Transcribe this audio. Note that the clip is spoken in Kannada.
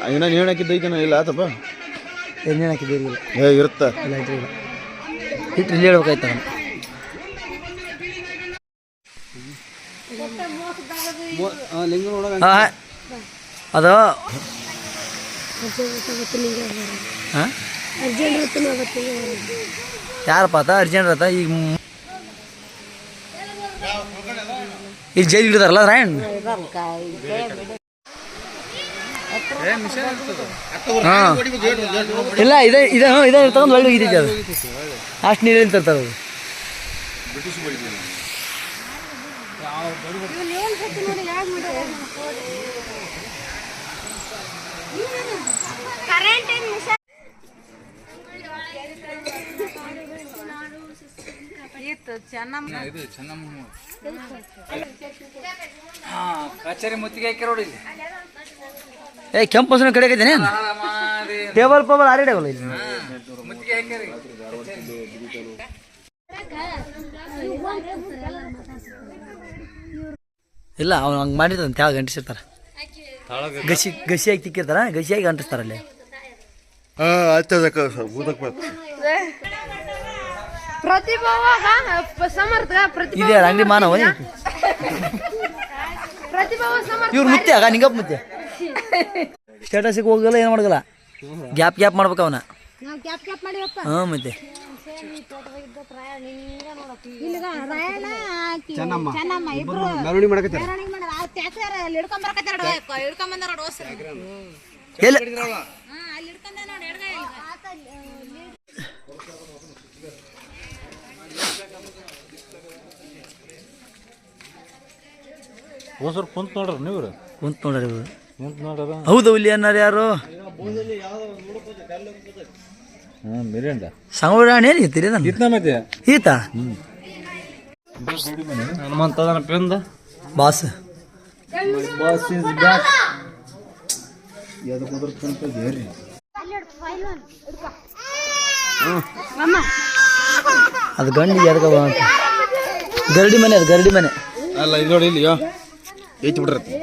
ಇನ್ನ ನೀನು ಹಾಕಿದ್ದೈತನ ಇಲ್ಲ ಆತಪ್ಪ ಎಣ್ಣೆ ಹಾಕಿದ್ದೀರಿ ಇರುತ್ತ ಇಲ್ಲ ಹಿಟ್ಟು ಇಲ್ಲಿ ಹೇಳ್ಬೇಕಾಯ್ತ ಅದು ಯಾರಪ್ಪ ಆತ ಅರ್ಜೆಂಟ್ ಆತ ಈಗ ಜೈಲ್ ಹಿಡಿದಾರಲ್ಲ ರಾಯಣ್ಣ ಹಾಂ ಇಲ್ಲ ಇದೇ ತಗೊಂಡು ಒಳ್ಳೆ ಹೋಗಿದ್ದೈತಿ ಅದು ಅಷ್ಟು ನೀರಲ್ಲಿ ತರ್ತಾರೆ ಅದು ಕಚೇರಿ ಮುತ್ತಿಗೆ ಹಾಕಿರೋಡಿ ಏ ಕೆಂಪು ಹಸುನ ಕಡೆ ಆಗಿದ್ದೇನೆ ಟೇಬಲ್ ಪೇಬಲ್ ಆರೇಡಾಗಲ್ಲ ಇಲ್ಲಿ ಮುತ್ತಿಗೆ ಹಾಕ್ಯಾರಿ ಇಲ್ಲ ಅವ್ನು ಹಂಗೆ ಮಾಡಿರ್ತಾನೆ ತೆಳಗೆ ಅಂಟಿಸಿರ್ತಾರೆ ಗಸಿ ಹಾಕಿ ತಿಕ್ಕಿರ್ತಾರ ಗಸಿ ಹಾಕಿ ಅಂಟಿಸ್ತಾರಲ್ಲಿ ಇದೆ ಅಂಗಡಿ ಮಾನವ ಇವ್ರು ಮುತ್ತೆ ಆಗ ನಿಂಗಪ್ಪ ಮುತ್ತೆ ಸ್ಟೇಟಸಿಗೆ ಹೋಗಲ್ಲ ಏನು ಮಾಡಲ್ಲ ಗ್ಯಾಪ್ ಮಾಡ್ಬೇಕು ಅವನ ಹಾಂ ಮತ್ತೆ ಕುಂತ್ ನೋಡ್ರಿ ನೀವು ಕುಂತ್ ನೋಡ್ರಿ ಹೌದು ಇಲ್ಲಿ ಅನ್ನಾರ ಯಾರು ಸಂಗಡ ಏನಿತ್ತೀರಿ ಈತ ಬಾಸ್ ಅದು ಗಂಡಿ ಎದಕ ಗರಡಿ ಮನೆ ಅದು ಗರಡಿ ಮನೆ ಅಲ್ಲ ಇದು ನೋಡಿ ಇಲ್ಲಿ ಏಚ್ ಬಿಡ್ರತಿ